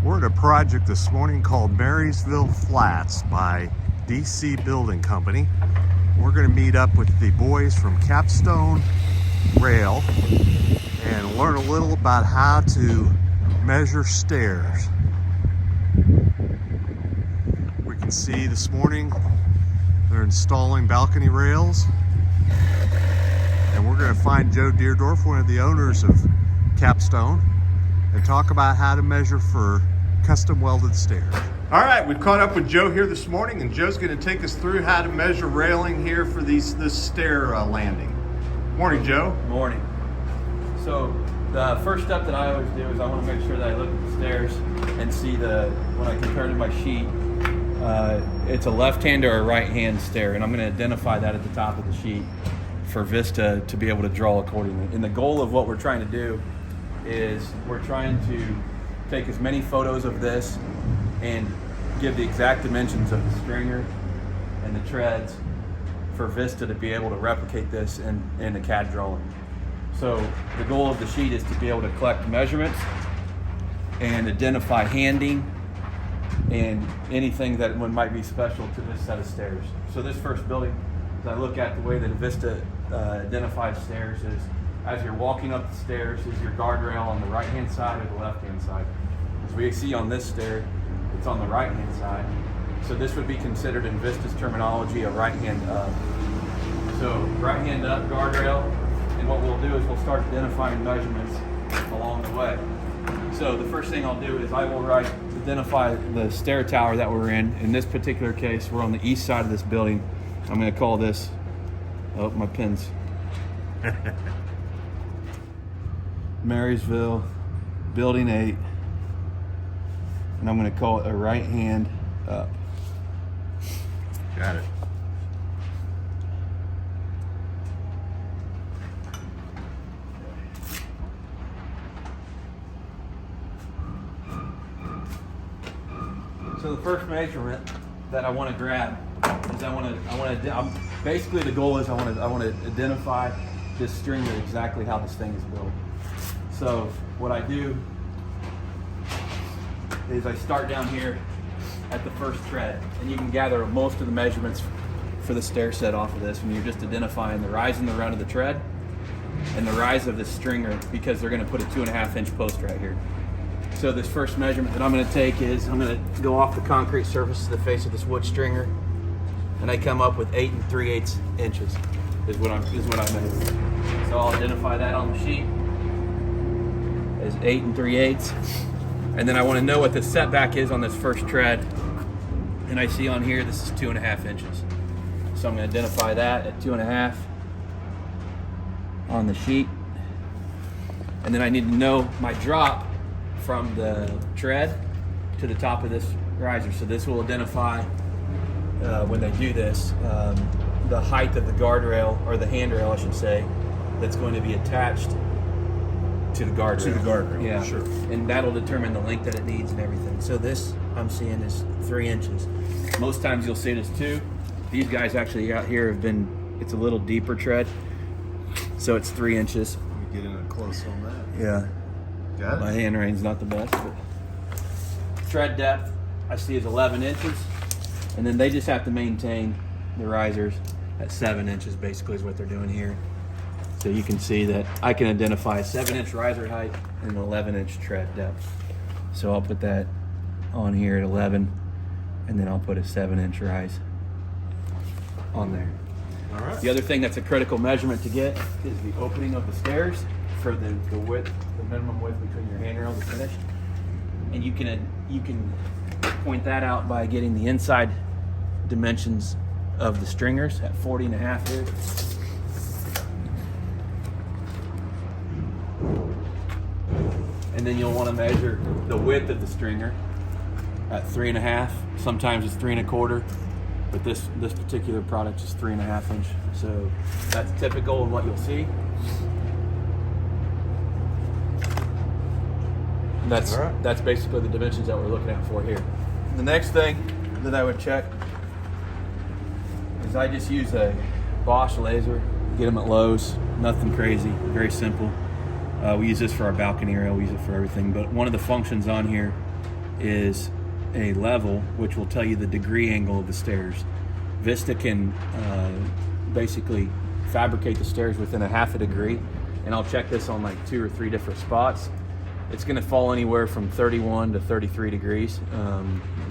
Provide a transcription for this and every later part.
We're at a project this morning called Marysville Flats by DC Building Company. We're going to meet up with the boys from Capstone Rail and learn a little about how to measure stairs. We can see this morning they're installing balcony rails, and we're going to find Joe Deerdorf, one of the owners of Capstone, and talk about how to measure for custom welded stairs. All right, we've caught up with Joe here this morning, and Joe's going to take us through how to measure railing here for this stair landing. Morning, Joe. Morning. So the first step that I always do is I want to make sure that I look at the stairs and see when I compare to my sheet, it's a left-hand or a right-hand stair, and I'm going to identify that at the top of the sheet for Vista to be able to draw accordingly. And the goal of what we're trying to do is we're trying to take as many photos of this and give the exact dimensions of the stringer and the treads for Vista to be able to replicate this in a CAD drawing. So the goal of the sheet is to be able to collect measurements and identify handing and anything that might be special to this set of stairs. So this first building, as I look at the way that Vista identifies stairs, is as you're walking up the stairs, is your guardrail on the right-hand side or the left-hand side? As we see on this stair, it's on the right-hand side. So this would be considered in Vista's terminology a right-hand up. So right-hand up guardrail, and what we'll do is we'll start identifying measurements along the way. So the first thing I'll do is I will identify the stair tower that we're in. In this particular case, we're on the east side of this building. I'm going to call this, oh, my pins. Marysville, Building 8. And I'm going to call it a right hand up. Got it. So the first measurement that I want to grab is basically the goal is I want to identify this stringer exactly how this thing is built. So what I do is I start down here at the first tread, and you can gather most of the measurements for the stair set off of this when you're just identifying the rise and the run of the tread and the rise of the stringer, because they're going to put a 2.5-inch post right here. So this first measurement that I'm going to take is I'm going to go off the concrete surface to the face of this wood stringer, and I come up with 8 3/8 inches is what I measure. So I'll identify that on the sheet as 8 3/8. And then I want to know what the setback is on this first tread. And I see on here, this is 2.5 inches. So I'm going to identify that at 2.5 on the sheet. And then I need to know my drop from the tread to the top of this riser. So this will identify, when they do this, the height of the guardrail, or the handrail I should say, that's going to be attached to the guardrail. To the guardrail, yeah, sure. And that'll determine the length that it needs and everything. So this I'm seeing is 3 inches. Most times you'll see it as 2. These guys actually out here have been, it's a little deeper tread, so it's 3 inches. Let me get in close on that. Yeah. Got it. My handwriting's not the best, but tread depth I see is 11 inches, and then they just have to maintain the risers at 7 inches basically is what they're doing here. So you can see that I can identify a 7-inch riser height and an 11-inch tread depth. So I'll put that on here at 11, and then I'll put a 7-inch rise on there. All right. The other thing that's a critical measurement to get is the opening of the stairs for the width, the minimum width between your handrail and the finish. And you can point that out by getting the inside dimensions of the stringers at 40.5 here. And then you'll want to measure the width of the stringer at 3.5. Sometimes it's 3 1/4, but this particular product is 3.5 inch. So that's typical of what you'll see. That's basically the dimensions that we're looking at for here. The next thing that I would check is I just use a Bosch laser, get them at Lowe's, nothing crazy, very simple. We use this for our balcony rail, we use it for everything. But one of the functions on here is a level, which will tell you the degree angle of the stairs. Vista can basically fabricate the stairs within a half a degree, and I'll check this on like 2 or 3 different spots. It's going to fall anywhere from 31 to 33 degrees.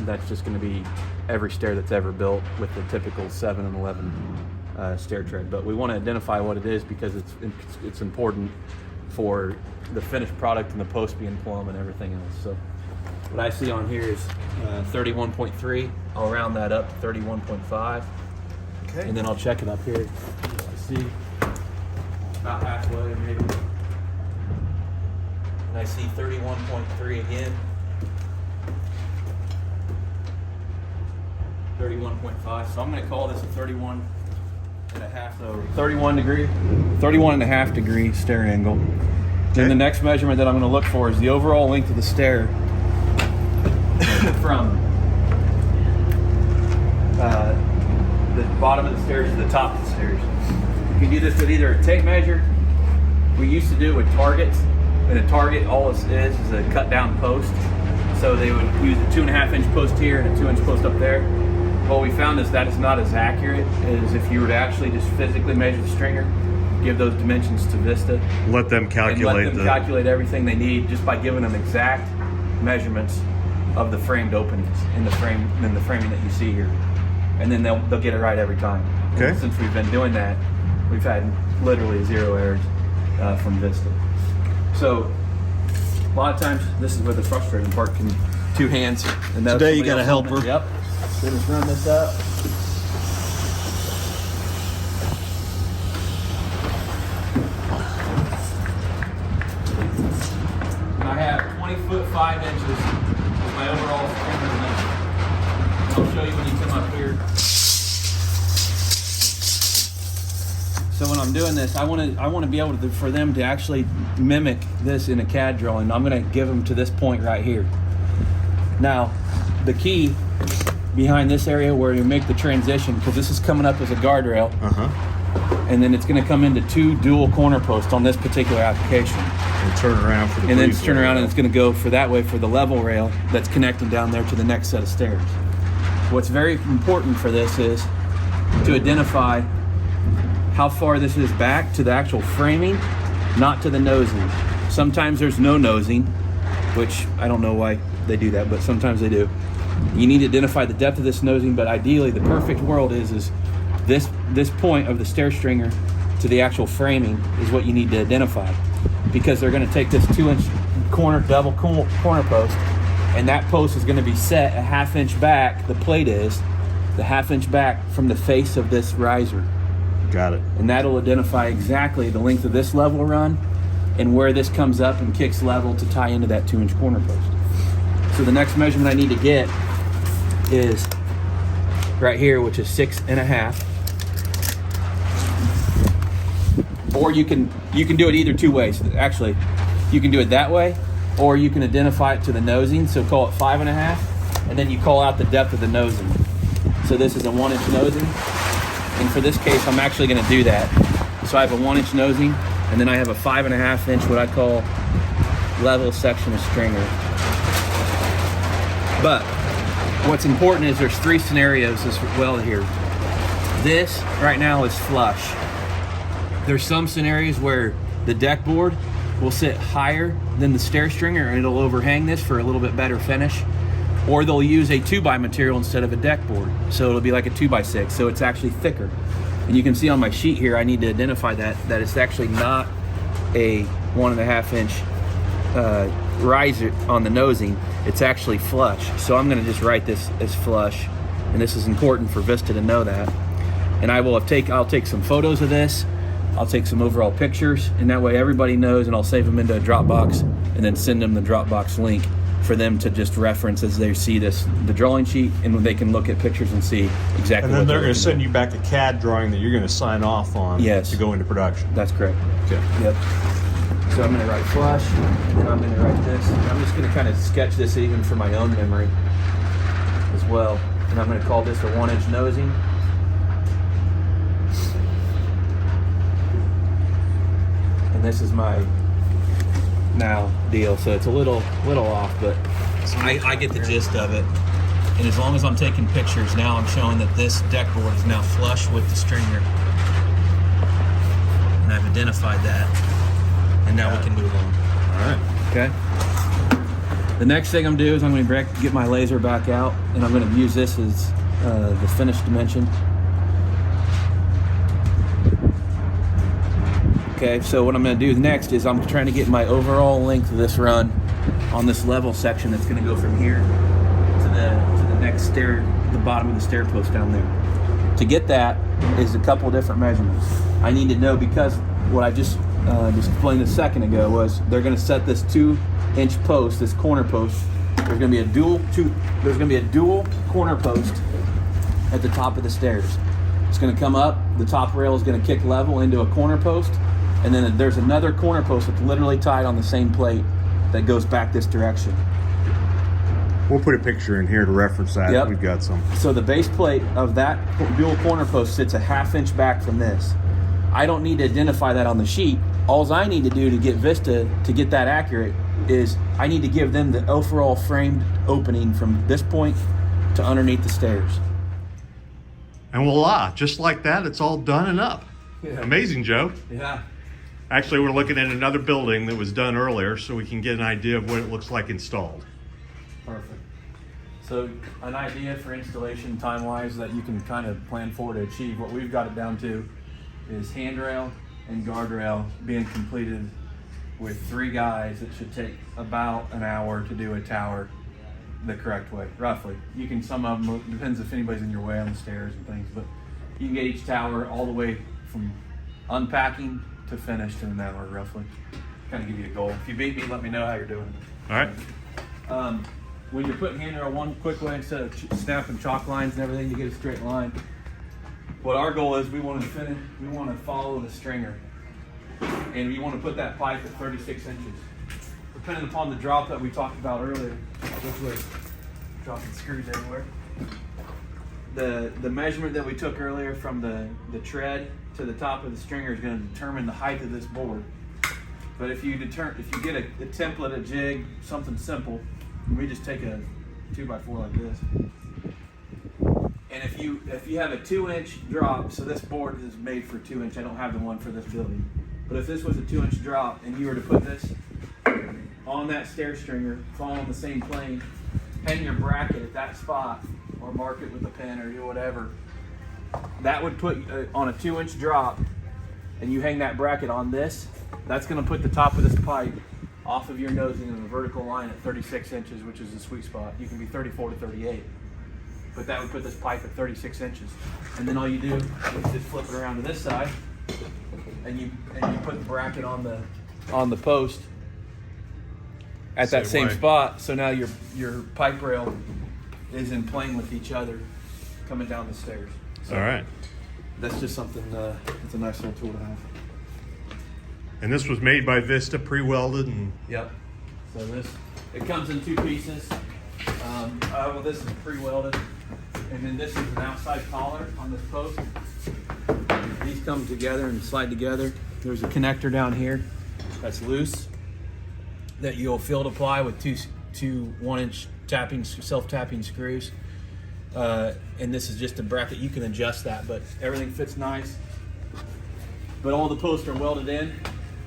That's just going to be every stair that's ever built with the typical 7 and 11 stair tread. But we want to identify what it is because it's important for the finished product and the post being plumb and everything else. So what I see on here is 31.3. I'll round that up to 31.5. Okay. And then I'll check it up here. I see about halfway maybe. And I see 31.3 again. 31.5. So I'm going to call this a 31 and a half, so 31 and a half degree stair angle. Okay. Then the next measurement that I'm going to look for is the overall length of the stair from the bottom of the stairs to the top of the stairs. You can do this with either a tape measure. We used to do it with targets, and a target, all it is a cut down post. So they would use a 2.5 inch post here and a 2 inch post up there. What we found is that is not as accurate as if you were to actually just physically measure the stringer, give those dimensions to Vista, Let them calculate and let them calculate everything they need just by giving them exact measurements of the framed openings in the framing that you see here, and then they'll get it right every time. Okay. And since we've been doing that, we've had literally 0 errors from Vista. So a lot of times, this is where the frustrating part can 2 hands. And Today you got a helper. Yep. Then let's run this up. And I have 20 foot 5 inches as my overall stringer length. And I'll show you when you come up here. So when I'm doing this, I want to be able to, for them to actually mimic this in a CAD drawing. I'm going to give them to this point right here. Now, the key behind this area where you make the transition, because this is coming up as a guardrail, and then it's going to come into 2 dual corner posts on this particular application. And turn around for the And then breeze turn rail. around and it's going to go for that way for the level rail that's connecting down there to the next set of stairs. What's very important for this is to identify how far this is back to the actual framing, not to the nosing. Sometimes there's no nosing, which I don't know why they do that, but sometimes they do. You need to identify the depth of this nosing, but ideally the perfect world is this point of the stair stringer to the actual framing is what you need to identify, because they're going to take this 2 inch corner double corner post, and that post is going to be set a 1/2 inch back. The plate is the 1/2 inch back from the face of this riser. Got it. And that'll identify exactly the length of this level run and where this comes up and kicks level to tie into that 2 inch corner post. So the next measurement I need to get is right here, which is 6.5. Or you can do it either 2 ways. Actually, you can do it that way, or you can identify it to the nosing. So call it 5.5, and then you call out the depth of the nosing. So this is a 1 inch nosing. And for this case, I'm actually going to do that. So I have a 1 inch nosing, and then I have a 5.5 inch, what I call level section of stringer. But what's important is there's 3 scenarios as well here. This right now is flush. There's some scenarios where the deck board will sit higher than the stair stringer and it'll overhang this for a little bit better finish. Or they'll use a 2x material instead of a deck board. So it'll be like a 2x6, so it's actually thicker. And you can see on my sheet here, I need to identify that it's actually not a 1.5 inch riser on the nosing. It's actually flush. So I'm gonna just write this as flush. And this is important for Vista to know that. And I'll take some photos of this. I'll take some overall pictures, and that way everybody knows, and I'll save them into a Dropbox and then send them the Dropbox link for them to just reference as they see the drawing sheet, and they can look at pictures and see exactly. And then what they're going to looking send at. you back a CAD drawing that you're going to sign off on Yes. to go into production. That's correct. Okay. Yep. So I'm going to write flush, and I'm going to write this. And I'm just going to kind of sketch this even for my own memory as well. And I'm going to call this a 1 inch nosing. And this is my now deal, so it's a little off, but I get the gist of it. And as long as I'm taking pictures, now I'm showing that this deck board is now flush with the stringer. And I've identified that. And now we can move on. All right. Okay. The next thing I'm gonna do is I'm gonna get my laser back out, and I'm gonna use this as the finished dimension. Okay, so what I'm gonna do next is I'm trying to get my overall length of this run on this level section that's gonna go from here to the next stair, the bottom of the stair post down there. To get that is a couple different measurements. I need to know, because what I just explained a second ago was they're going to set this 2-inch post, this corner post. There's going to be a dual corner post at the top of the stairs. It's going to come up. The top rail is going to kick level into a corner post, and then there's another corner post that's literally tied on the same plate that goes back this direction. We'll put a picture in here to reference that. Yep. We've got some. So the base plate of that dual corner post sits a 1/2 inch back from this. I don't need to identify that on the sheet. All I need to do to get Vista to get that accurate is I need to give them the overall framed opening from this point to underneath the stairs. And voila, just like that, it's all done and up. Yeah. Amazing, Joe. Yeah. Actually, we're looking at another building that was done earlier, so we can get an idea of what it looks like installed. Perfect. So an idea for installation time-wise that you can kind of plan for to achieve, what we've got it down to is handrail and guardrail being completed with 3 guys. It should take about an hour to do a tower the correct way, roughly. You can, some of them, depends if anybody's in your way on the stairs and things, but you can get each tower all the way from unpacking to finished in an hour, roughly. Kind of give you a goal. If you beat me, let me know how you're doing. All right. When you're putting handrail, one quick way, instead of snapping chalk lines and everything to get a straight line, what our goal is, we want to follow the stringer, and we want to put that pipe at 36 inches. Depending upon the drop that we talked about earlier, which was dropping screws everywhere. The measurement that we took earlier from the tread to the top of the stringer is going to determine the height of this board. But if you get a template, a jig, something simple, we just take a 2x4 like this. And if you have a 2-inch drop, so this board is made for 2-inch. I don't have the one for this building. But if this was a 2-inch drop and you were to put this on that stair stringer, fall on the same plane, hang your bracket at that spot, or mark it with a pen or do whatever, that would put on a 2-inch drop, and you hang that bracket on this, that's going to put the top of this pipe off of your nosing in a vertical line at 36 inches, which is the sweet spot. You can be 34 to 38. But that would put this pipe at 36 inches. And then all you do is just flip it around to this side, and you put the bracket on the post at that same spot. So now your pipe rail is in plane with each other coming down the stairs. So all right. That's just something, it's a nice little tool to have. And this was made by Vista, pre-welded, and Yep. So it comes in 2 pieces. Well, this is pre-welded, and then this is an outside collar on this post. These come together and slide together. There's a connector down here that's loose that you'll field apply with two 1-inch self-tapping screws. And this is just a bracket. You can adjust that, but everything fits nice. But all the posts are welded in.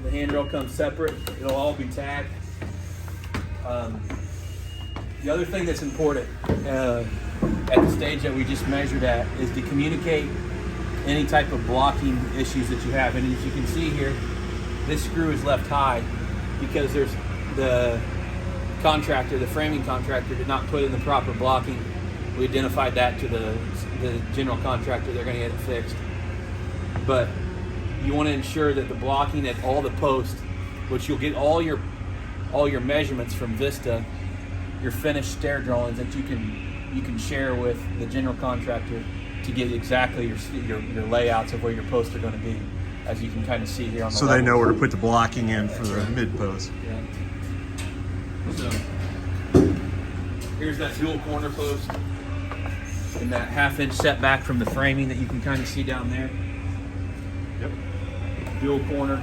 The handrail comes separate. It'll all be tagged. The other thing that's important at the stage that we just measured at is to communicate any type of blocking issues that you have. And as you can see here, this screw is left high because there's the framing contractor did not put in the proper blocking. We identified that to the general contractor. They're going to get it fixed. But you want to ensure that the blocking at all the posts, which you'll get all your measurements from Vista, your finished stair drawings that you can share with the general contractor to get exactly your layouts of where your posts are going to be, as you can kind of see here on the so level. they know where to put the blocking in for the mid post. Yeah. So here's that dual corner post and that 1/2-inch setback from the framing that you can kind of see down there. Yep. Dual corner.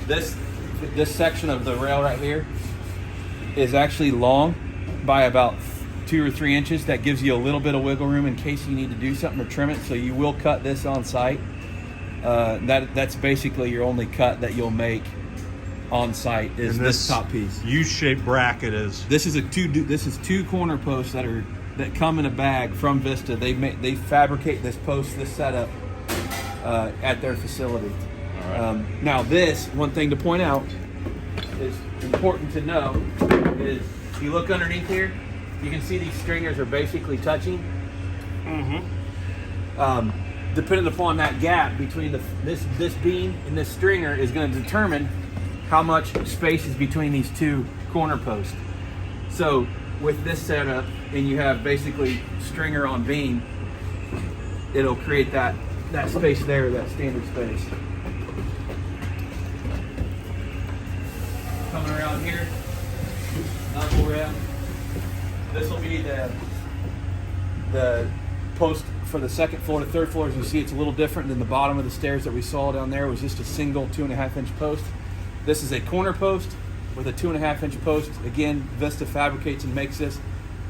This this section of the rail right here is actually long by about 2 or 3 inches. That gives you a little bit of wiggle room in case you need to do something or trim it. So you will cut this on site. That's basically your only cut that you'll make on site is And this top piece. U-shaped bracket is. This is two corner posts that come in a bag from Vista. They fabricate this setup at their facility. All right. Now this one thing to point out is important to know is if you look underneath here, you can see these stringers are basically touching. Depending upon that gap between this beam and this stringer is going to determine how much space is between these two corner posts. So with this setup, and you have basically stringer on beam, it'll create that space there, that standard space. Coming around here, level rail. This will be the post for the second floor to third floor. As you see, it's a little different than the bottom of the stairs that we saw down there. It was just a single 2.5-inch post. This is a corner post with a 2.5-inch post. Again, Vista fabricates and makes this.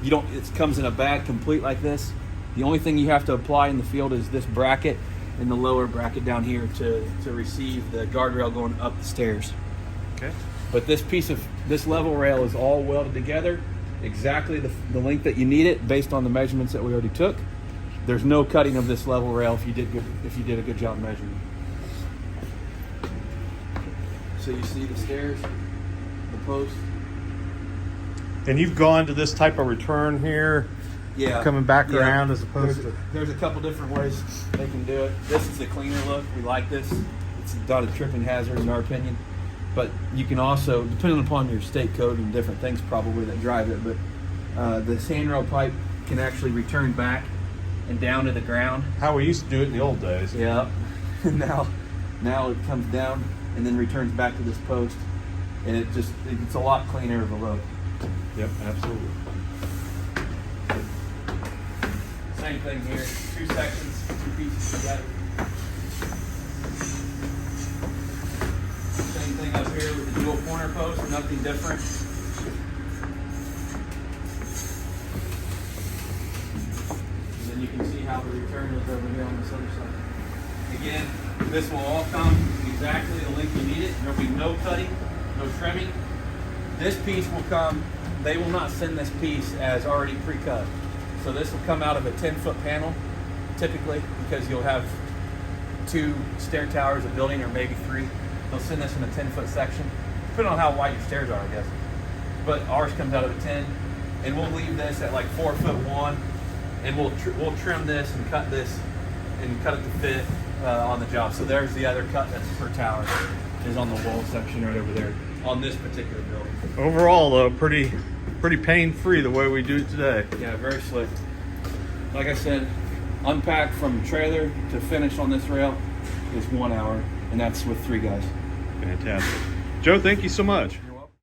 It comes in a bag complete like this. The only thing you have to apply in the field is this bracket and the lower bracket down here to receive the guardrail going up the stairs. Okay. But this level rail is all welded together, exactly the length that you need it based on the measurements that we already took. There's no cutting of this level rail if you did a good job measuring. So you see the stairs, the post. And you've gone to this type of return here, coming back around as opposed to. There's a couple different ways they can do it. This is a cleaner look. We like this. It's not a tripping hazard in our opinion. But you can also, depending upon your state code and different things probably that drive it, but the handrail pipe can actually return back and down to the ground. How we used to do it in the old days. Yeah. now it comes down and then returns back to this post, and it's a lot cleaner of a look. Yep, absolutely. Same thing here, 2 sections, 2 pieces together. Same thing up here with the dual corner post, nothing different. And then you can see how the return is over here on this other side. Again, this will all come exactly the length you need it. There'll be no cutting, no trimming. This piece will come, they will not send this piece as already pre-cut. So this will come out of a 10-foot panel, typically, because you'll have 2 stair towers, a building, or maybe 3. They'll send this in a 10-foot section, depending on how wide your stairs are, I guess. But ours comes out of a 10, and we'll leave this at like 4'1", and we'll trim this and cut it to fit on the job. So there's the other cut that's per tower, is on the wall section right over there on this particular building. Overall, though, pretty pain-free the way we do it today. Yeah, very slick. Like I said, unpack from trailer to finish on this rail is 1 hour, and that's with 3 guys. Fantastic. Joe, thank you so much.